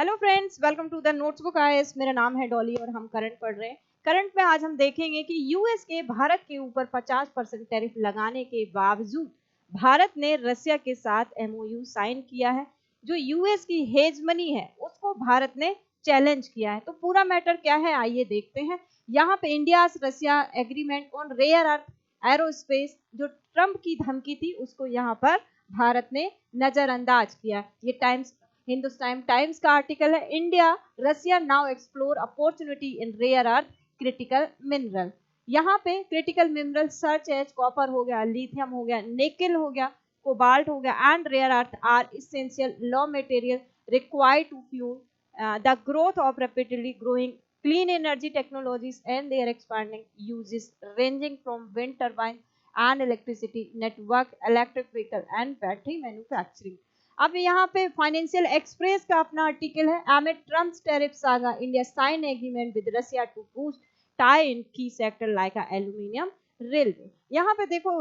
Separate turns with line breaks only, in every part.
Hello friends, welcome to the notesbook IAS. मेरा नाम है डॉली और हम करंट पढ़ रहे हैं। करंट में आज हम देखेंगे कि यूएस के भारत के ऊपर 50% टैरिफ लगाने के बावजूद भारत ने रसिया के साथ एमओयू साइन किया है। जो यूएस की हेजमनी है उसको भारत ने चैलेंज किया है। तो पूरा मैटर क्या है आइए देखते हैं। यहाँ पे India Russia agreement on rare earth aerospace, जो ट्रंप की धमकी थी उसको यहाँ पर भारत ने नजरअंदाज किया। ये टाइम्स हिंदुस्तान टाइम्स का आर्टिकल है। India Russia now explore opportunity in rare earth critical mineral. यहाँ पे क्रिटिकल मिनरल सर्च एज कॉपर हो गया, लिथियम हो गया, निकेल हो गया, कोबाल्ट हो गया and rare earth are essential raw material required to fuel the growth of rapidly growing clean energy technologies and their expanding uses ranging from wind turbine and electricity network, electric vehicle and battery manufacturing। अब यहाँ पे financial express का अपना article है। Amid Trump's tariff saga, India sign agreement with Russia to boost tie in key sector like aluminium railway. यहाँ पे देखो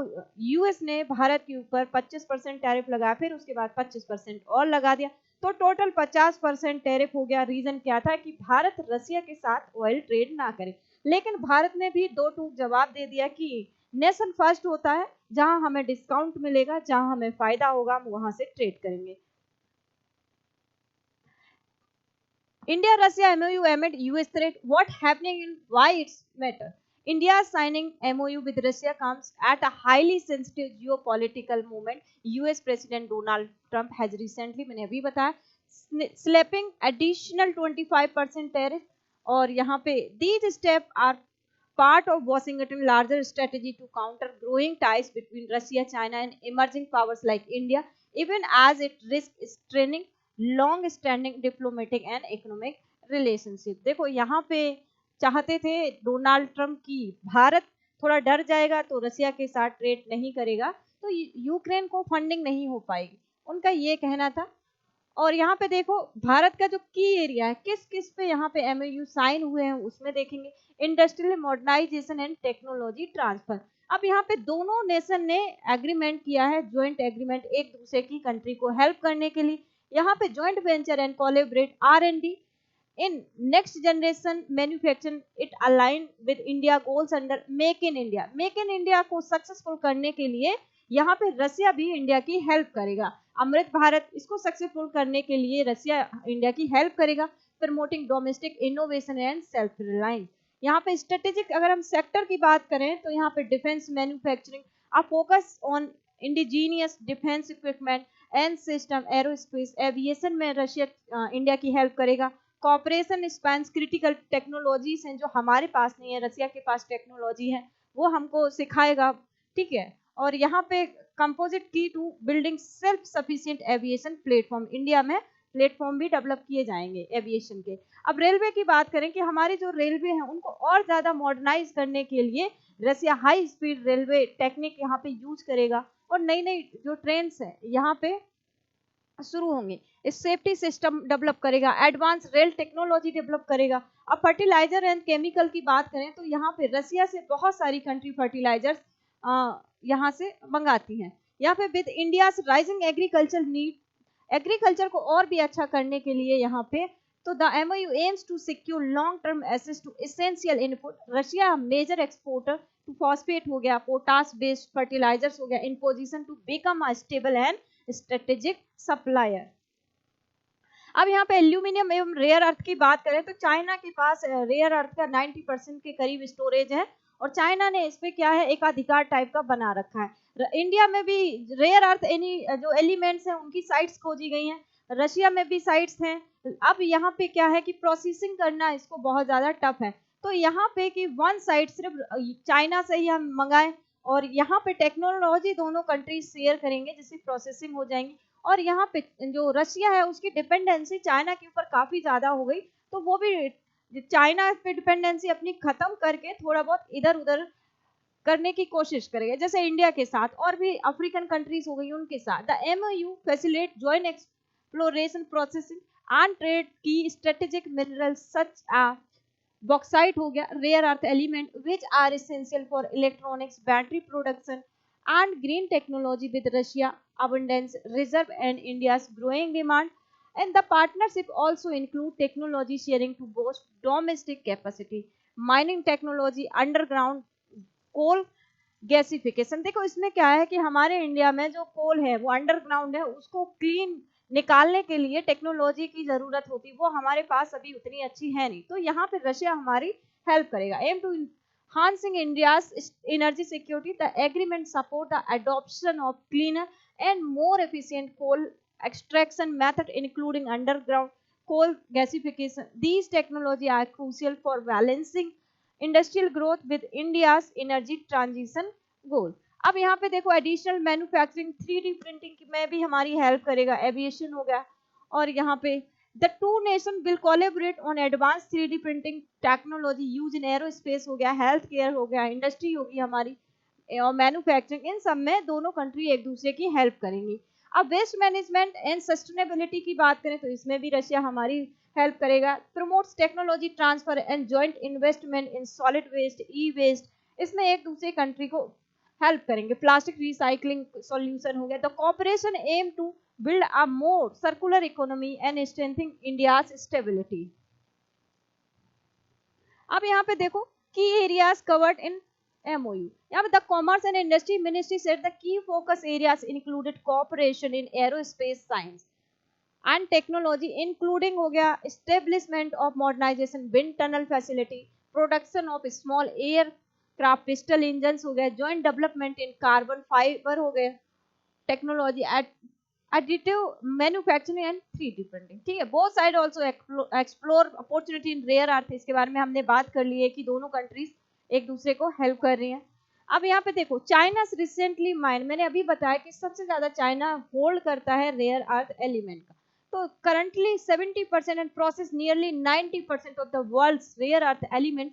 US ने भारत के ऊपर 25% टैरिफ लगाया, फिर उसके बाद 25% और लगा दिया, तो टोटल 50% टैरिफ हो गया। रीजन क्या था कि भारत रसिया के साथ ऑयल ट्रेड ना करे। लेकिन भारत ने भी दो टूक जवाब दे दिया कि नेशन फर्स्ट होता है, जहां हमें डिस्काउंट मिलेगा, जहां हमें फायदा होगा हम वहां से ट्रेड करेंगे। India Russia MOU amid US threat, what happening and why it's matter? India signing MOU with Russia comes at a highly sensitive geopolitical moment. US President Donald Trump has recently, मैंने अभी बताया, slapping additional 25% tariff। और यहाँ पे these steps are part of Washington's larger strategy to counter growing ties between Russia, China, and emerging powers like India, even as it risks straining long-standing diplomatic and economic relationship। देखो यहाँ पे चाहते थे Donald Trump की भारत थोड़ा डर जाएगा तो रसिया के साथ ट्रेड नहीं करेगा तो यूक्रेन को फंडिंग नहीं हो पाएगी, उनका ये कहना था। और यहाँ पे देखो भारत का जो की एरिया है, किस किस पे यहाँ पे एमओयू साइन हुए हैं उसमें देखेंगे। Industrial modernisation and technology transfer. अब यहाँ पे दोनों नेशन ने एग्रीमेंट किया है, ज्वाइंट एग्रीमेंट, एक दूसरे की कंट्री को हेल्प करने के लिए। यहाँ पे joint venture and collaborate R&D in next generation manufacturing, it align with India goals under make in India. Make in India को सक्सेसफुल करने के लिए यहाँ पे रसिया भी इंडिया की हेल्प करेगा। अमृत भारत, इसको सक्सेसफुल करने के लिए रसिया इंडिया की हेल्प करेगा। Promoting domestic innovation and self reliance. यहाँ पे स्ट्रेटेजिक अगर हम सेक्टर की बात करें तो यहाँ पे defence manufacturing, a focus on indigenous defence equipment and system, aerospace, aviation में रशिया इंडिया की हेल्प करेगा। कॉपरेशन स्पैन्स क्रिटिकल टेक्नोलॉजीज हैं जो हमारे पास नहीं है, रसिया के पास टेक्नोलॉजी है, वो हमको सिखाएगा, ठीक है। और यहाँ पे composite key to building self sufficient aviation platform, India में प्लेटफॉर्म भी डेवलप किए जाएंगे एविएशन के। अब रेलवे की बात करें कि हमारी जो रेलवे है उनको और ज्यादा मॉडर्नाइज करने के लिए रसिया हाई स्पीड रेलवे टेक्निक यहाँ पे यूज करेगा और नई नई जो ट्रेन है यहाँ पे शुरू होंगे। इस सेफ्टी सिस्टम डेवलप करेगा, एडवांस रेल टेक्नोलॉजी डेवलप करेगा। अब फर्टिलाइजर एंड केमिकल की बात करें तो यहाँ पे रसिया से बहुत सारी कंट्री फर्टिलाइजर्स यहाँ से मंगाती हैं। यहाँ पे with India rising agriculture need, agriculture को और भी अच्छा करने के लिए यहाँ पे तो the MOU aims to secure long term access to essential input। Russia major exporter to phosphate हो गया, पोटास बेस्ड फर्टिलाइजर्स हो गया, in position to become a stable and strategic supplier. अब यहाँ पे एल्यूमिनियम एवं रेयर अर्थ की बात करें तो चाइना के पास रेयर अर्थ का 90% के करीब स्टोरेज है और चाइना ने इस पे क्या है एकाधिकार टाइप का बना रखा है। इंडिया में भी रेयर अर्थ एनी जो एलिमेंट्स हैं उनकी साइट्स खोजी गई हैं, रशिया में भी साइट्स हैं। अब यहाँ पे क्या है कि प्रोसेसिंग करना इसको बहुत ज्यादा टफ है, तो यहाँ पे कि वन साइट सिर्फ चाइना से ही हम मंगाएं और यहाँ पे टेक्नोलॉजी दोनों कंट्रीज शेयर करेंगे जिससे प्रोसेसिंग हो जाएंगी। और यहाँ पे जो रशिया है उसकी डिपेंडेंसी चाइना के ऊपर काफी ज्यादा हो गई, तो वो भी चाइना पे डिपेंडेंसी अपनी खत्म करके थोड़ा बहुत इधर उधर करने की कोशिश करेगा, जैसे इंडिया के साथ और भी अफ्रीकन कंट्रीज हो गई उनके साथ। The MOU facilitate joint exploration processing and trade की strategic minerals such a bauxite हो गया, rare earth element which are essential for electronics, battery production and green technology with Russia abundance reserve and India's growing demand, And the partnership also include technology sharing to boost domestic capacity, mining technology, underground coal gasification. देखो इसमें क्या है कि हमारे India में जो कोल है वो अंडरग्राउंड है, उसको क्लीन निकालने के लिए टेक्नोलॉजी की जरूरत होती, वो हमारे पास अभी उतनी अच्छी है नहीं, तो यहाँ पे रशिया हमारी हेल्प करेगा। Aim to enhancing India's energy security, the agreement support the adoption of cleaner and more efficient coal extraction method, including underground coal gasification. These technology are crucial for balancing industrial growth with India's energy transition goal. अब यहाँ पे देखो additional manufacturing 3D printing में भी हमारी help करेगा, aviation हो गया, और यहाँ पे the two nation will collaborate on advance 3D printing technology use in aerospace हो गया, हेल्थ केयर हो गया, इंडस्ट्री होगी हमारी और मैन्युफैक्चरिंग, इन सब में दोनों कंट्री एक दूसरे की हेल्प करेंगी। अब वेस्ट मैनेजमेंट एंड सस्टेनेबिलिटी की बात करें तो इसमें भी रशिया हमारी हेल्प करेगा। Promotes technology transfer and joint investment in solid waste, e waste, इसमें एक दूसरे कंट्री को हेल्प करेंगे। प्लास्टिक रिसाइकलिंग सॉल्यूशन हो गया। The cooperation aim to build a more circular economy and strengthening India's stability. अब यहाँ पे देखो की areas covered in MOU. Yeah, the Commerce and Industry Ministry said the key focus areas included cooperation in aerospace science and technology, including हो गया establishment of modernization wind tunnel facility, production of small aircraft pistol engines हो गया, joint development in carbon fiber हो गया, technology additive manufacturing and 3D printing। ठीक है, both side also explore opportunity in rare earth, इसके बारे में हमने बात कर ली है कि दोनों कंट्रीज एक दूसरे को हेल्प कर रही हैं। अब यहाँ पे देखो चाइना रिसेंटली माइन, मैंने अभी बताया कि सबसे ज्यादा चाइना होल्ड करता है रेयर अर्थ एलिमेंट का, तो currently 70% and process nearly 90% of the world's rare earth element,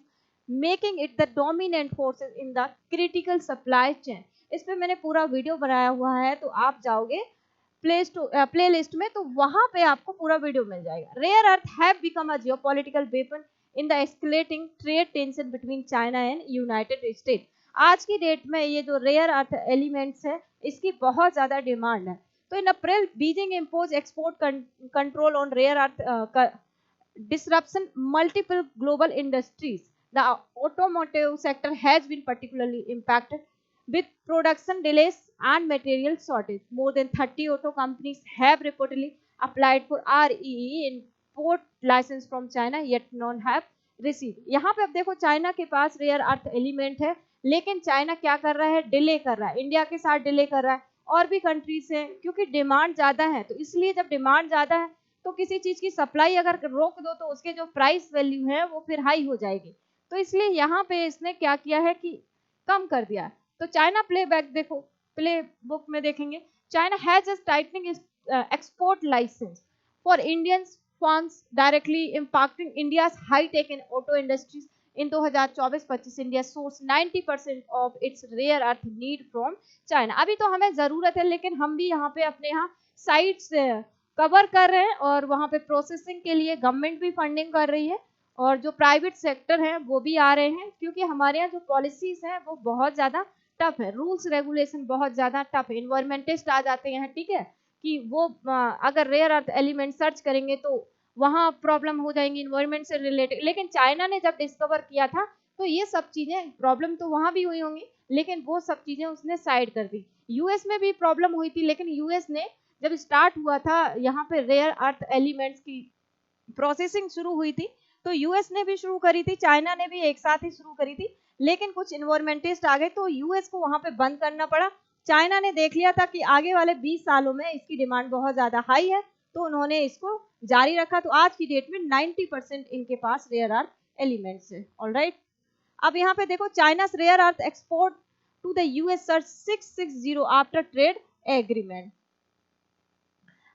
making it the dominant forces in the critical supply chain. इस पे मैंने पूरा वीडियो बनाया हुआ है, तो आप जाओगे प्ले लिस्ट में तो वहां पे आपको पूरा वीडियो मिल जाएगा। Rare earth have become a geopolitical weapon in the escalating trade tension between China and United State. आज की डेट में ये जो रेयर अर्थ एलिमेंट्स है इसकी बहुत ज्यादा डिमांड है। तो in April Beijing impose export control on rare earth disruption multiple global industries. The automotive sector has been particularly impacted with production delays and material shortage. More than 30 auto companies have reportedly applied for REE import license from China, yet none have received. यहाँ पे अब देखो China के पास rare earth element है, लेकिन China क्या कर रहा है, डिले कर रहा है, इंडिया के साथ डिले कर रहा है, और भी कंट्रीज हैं, क्योंकि डिमांड ज्यादा है। तो इसलिए जब डिमांड ज्यादा है तो किसी चीज की सप्लाई अगर रोक दो तो उसके जो प्राइस वैल्यू है वो फिर हाई हो जाएगी, तो इसलिए यहाँ पे इसने क्या किया है कि कम कर दिया। तो चाइना प्ले बैक देखो, प्ले बुक में देखेंगे, China has just tightening export licence for Indian firms directly impacting India's high tech in auto industries. In 2024-25 India source 90% of its rare earth need from China. अभी तो हमें जरूरत है, लेकिन हम भी यहाँ पे अपने यहाँ साइट्स कवर कर रहे हैं, और वहाँ पे प्रोसेसिंग के लिए गवर्नमेंट भी फंडिंग कर रही है, और जो प्राइवेट सेक्टर है वो भी आ रहे हैं, क्योंकि हमारे यहाँ जो पॉलिसीज हैं वो बहुत ज़्यादा टफ है, रूल्स रेगुलेशन बहुत ज़्यादा टफ है, इन्वायरमेंटिस्ट आ जाते हैं, ठीक है, कि वो अगर रेयर अर्थ एलिमेंट सर्च करेंगे तो वहाँ प्रॉब्लम हो जाएंगी इन्वायरमेंट से रिलेटेड। लेकिन चाइना ने जब डिस्कवर किया था तो ये सब चीज़ें, प्रॉब्लम तो वहाँ भी हुई होंगी, लेकिन वो सब चीज़ें उसने साइड कर दी। यूएस में भी प्रॉब्लम हुई थी, लेकिन यूएस ने जब स्टार्ट हुआ था यहाँ पे रेयर अर्थ एलिमेंट्स की प्रोसेसिंग शुरू हुई थी, तो यूएस ने भी शुरू करी थी, चाइना ने भी एक साथ ही शुरू करी थी, लेकिन कुछ इन्वायरमेंटिस्ट आ गए तो यूएस को वहां पे बंद करना पड़ा। चाइना ने देख लिया था कि आगे वाले 20 सालों में इसकी डिमांड बहुत ज्यादा हाई है, तो उन्होंने इसको जारी रखा। तो आज की डेट में 90% इनके पास रेयर अर्थ एलिमेंट्स है। ऑलराइट, अब यहाँ पे देखो China's rare earth export to the US surge 660 after trade agreement.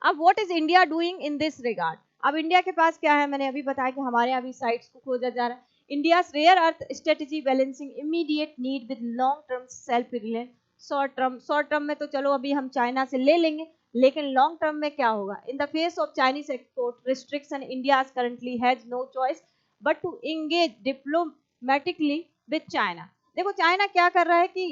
अब what is India doing in this regard? अब इंडिया के पास क्या है, मैंने अभी बताया कि हमारे यहाँ भी साइट्स को खोजा जा रहा है। India's rare earth strategy balancing immediate need with long term self reliance. Short term में तो चलो अभी हम चाइना से ले लेंगे, लेकिन लॉन्ग टर्म में क्या होगा? In the face of Chinese export restriction, India currently has no choice but to engage diplomatically with China. देखो चाइना क्या कर रहा है कि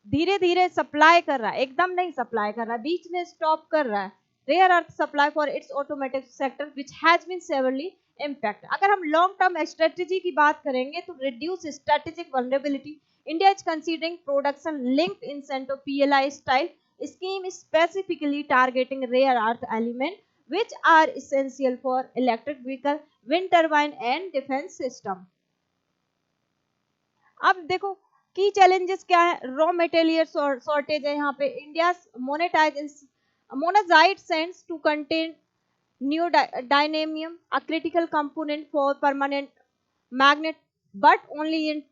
धीरे धीरे सप्लाई कर रहा है, एकदम नहीं सप्लाई कर रहा है, बीच में स्टॉप कर रहा है, rare earth supply for its automotive sector which has been severely impact. अगर हम long term strategy की बात करेंगे तो reduce strategic vulnerability, India is considering production linked incentive PLI style scheme specifically targeting rare earth element which are essential for electric vehicle, wind turbine and defense system. अब देखो की challenges क्या है, raw material shortage है यहाँ पे, India monazite sands to contain neodymium, a critical component for permanent magnet, but only in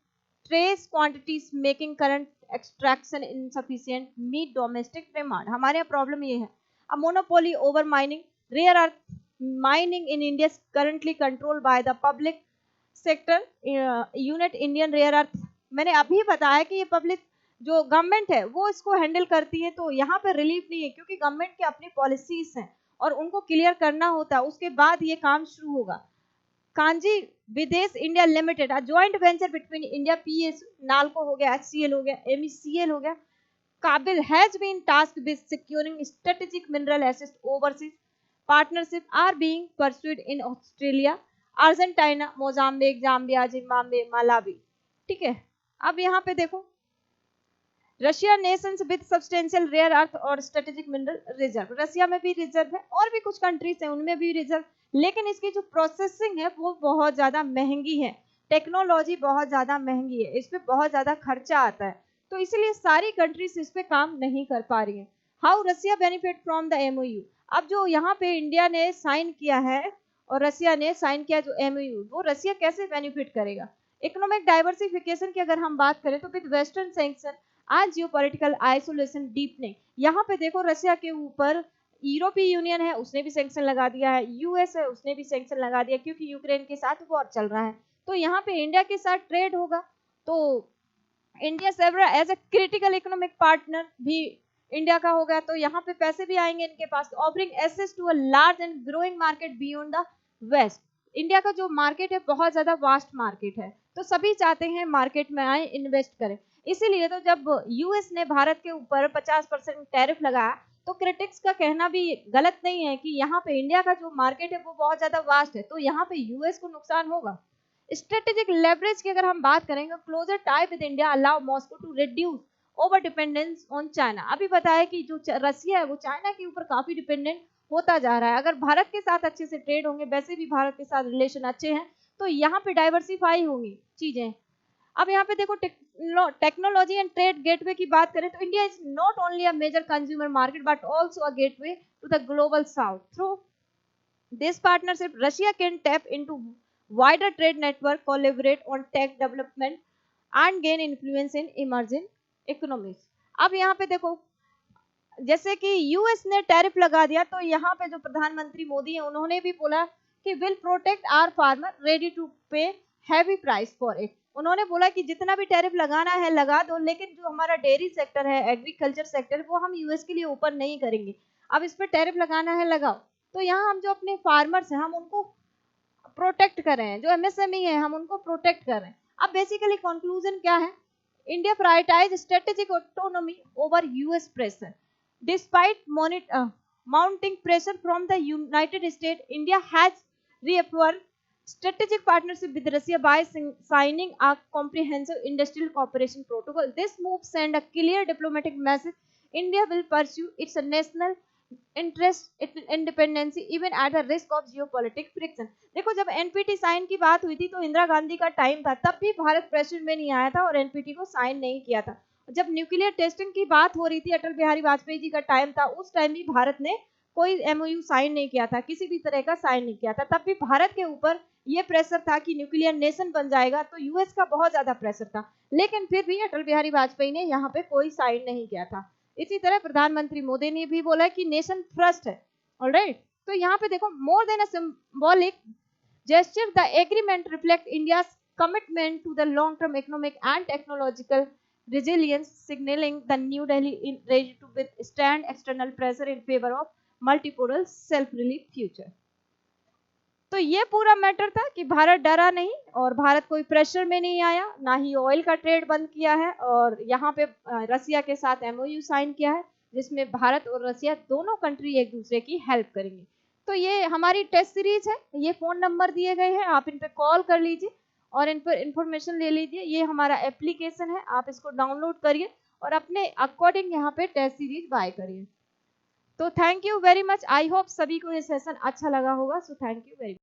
trace quantities, making current extraction insufficient meet domestic demand. हमारे यहाँ प्रॉब्लम ये है, a monopoly over mining, rare earth mining in India is currently controlled by the public sector unit Indian rare earth. मैंने अभी बताया कि ये public जो गवर्नमेंट है वो इसको हैंडल करती है, तो यहाँ पे रिलीफ नहीं है क्योंकि गवर्नमेंट की अपनी पॉलिसीज हैं और उनको क्लियर करना होता है, उसके बाद ये काम शुरू होगा. Khanij Bidesh India limited, joint venture between India PS, NALCO हो गया, HCL हो गया, MECL हो गया, KABIL has been tasked with securing strategic mineral assets overseas, partnership are being pursued in Australia, Argentina, Mozambique, Zambia, Zimbabwe, Malawi. ठीक है, अब यहाँ पे देखो Russia nations with substantial rare earth और स्ट्रेटेजिक मिनरल रिजर्व, रशिया में भी रिजर्व है और भी कुछ कंट्रीज हैं उनमें भी रिजर्व, लेकिन इसकी जो प्रोसेसिंग है वो बहुत ज्यादा महंगी है, टेक्नोलॉजी बहुत ज्यादा महंगी है, इस पे बहुत ज्यादा खर्चा आता है, तो इसलिए सारी कंट्रीज इस पे काम नहीं कर पा रही है. How Russia benefit from the MOU, अब जो यहाँ पे इंडिया ने साइन किया है और रशिया ने साइन किया जो MOU, वो रशिया कैसे बेनिफिट करेगा. इकोनॉमिक डाइवर्सिफिकेशन की अगर हम बात करें तो विद वेस्टर्न सैंक्शन आज जियोपॉलिटिकल आइसोलेशन डीपनिंग, यहाँ पे देखो रशिया के ऊपर यूरोपीय यूनियन है उसने भी सैंक्शन लगा दिया है, यूएस है उसने भी सैंक्शन लगा दिया क्योंकि यूक्रेन के साथ वॉर चल रहा है, तो यहाँ पे इंडिया के साथ ट्रेड होगा, तो India serves as a critical economic partner भी इंडिया का होगा, तो यहाँ पे पैसे भी आएंगे इनके पास, offering access to a large and growing market beyond the west. India का जो मार्केट है बहुत ज्यादा वास्ट मार्केट है, तो सभी चाहते हैं मार्केट में आए इन्वेस्ट करें, इसीलिए तो जब यूएस ने भारत के ऊपर 50% टैरिफ लगाया तो क्रिटिक्स का कहना भी गलत नहीं है कि यहाँ पे इंडिया का जो मार्केट है वो बहुत ज्यादा वास्ट है, तो यहाँ पे यूएस को नुकसान होगा. स्ट्रेटेजिक लेवरेज की अगर हम बात करेंगे, closer tie with India allow Moscow to reduce over dependence on China. अभी बताया कि जो रसिया है वो चाइना के ऊपर काफी डिपेंडेंट होता जा रहा है, अगर भारत के साथ अच्छे से ट्रेड होंगे, वैसे भी भारत के साथ रिलेशन अच्छे हैं, तो यहाँ पे डाइवर्सिफाई होंगी चीजें. अब यहाँ पे देखो टेक्नोलॉजी एंड ट्रेड गेटवे की बात करें तो India is not only a major consumer market but also a gateway to the global south. Through this partnership Russia can tap into wider trade network, collaborate on tech development and gain influence in emerging economies. अब यहाँ पे देखो जैसे कि US ने tariff लगा दिया, तो यहाँ पे जो प्रधानमंत्री मोदी है उन्होंने भी बोला कि will protect our farmer ready to pay heavy price for it. उन्होंने बोला कि जितना भी टैरिफ लगाना है लगा दो, लेकिन जो हमारा डेयरी सेक्टर है, एग्रीकल्चर सेक्टर है, वो हम यूएस के लिए ऊपर नहीं करेंगे, अब इस पर टैरिफ लगाना है लगाओ. तो यहाँ हम जो अपने फार्मर्स हैं हम उनको प्रोटेक्ट कर रहे हैं, जो MSME है हम उनको प्रोटेक्ट कर रहे हैं. अब बेसिकली कंक्लूजन क्या है, India prioritise strategic autonomy over US pressure. Despite mounting pressure from the United States, India has reaffirmed strategic partnership with Russia by signing a comprehensive industrial cooperation protocol. This move sends a clear diplomatic message. India will pursue its national interest, independency even at the risk of geopolitic friction. देखो जब NPT sign की बात हुई थी तो इंदिरा गांधी का time था, तब भी भारत प्रेशर में नहीं आया था और एनपीटी को साइन नहीं किया था. जब न्यूक्लियर टेस्टिंग की बात हो रही थी, अटल बिहारी वाजपेयी जी का टाइम था, उस टाइम भी भारत ने कोई MOU साइन नहीं किया था, किसी भी तरह का साइन नहीं किया था, तब भी भारत के ऊपर ये प्रेशर था कि न्यूक्लियर नेशन बन जाएगा, तो यूएस का बहुत ज्यादा प्रेशर था, लेकिन फिर भी अटल बिहारी वाजपेयी ने यहाँ पे कोई साइन नहीं किया था. इसी तरह प्रधानमंत्री मोदी ने भी बोला कि नेशन फर्स्ट है. ऑलराइट, तो यहाँ पे देखो more than a symbolic gesture, the agreement reflects India's commitment to the long-term economic and technological resilience, signaling the New Delhi is ready to withstand external pressure in favor of multipolar self-reliant future. तो ये पूरा matter था कि भारत डरा नहीं और भारत कोई pressure में नहीं आया, ना ही ऑयल का ट्रेड बंद किया है और यहाँ पे रसिया के साथ MOU साइन किया है. जिसमें भारत और रसिया दोनों कंट्री एक दूसरे की हेल्प करेंगे। तो ये हमारी टेस्ट सीरीज है, ये फ़ोन नंबर दिए गए हैं, आप इन पे कॉल कर लीजिए और इन पर इंफॉर्मेशन ले लीजिए। ये हमारा एप्लीकेशन है, आप इसको डाउनलोड करिए और अपने अकॉर्डिंग यहाँ पे टेस्ट सीरीज बाय करिए। तो thank you very much, I hope सभी को ये सेशन अच्छा लगा होगा। So thank you very much.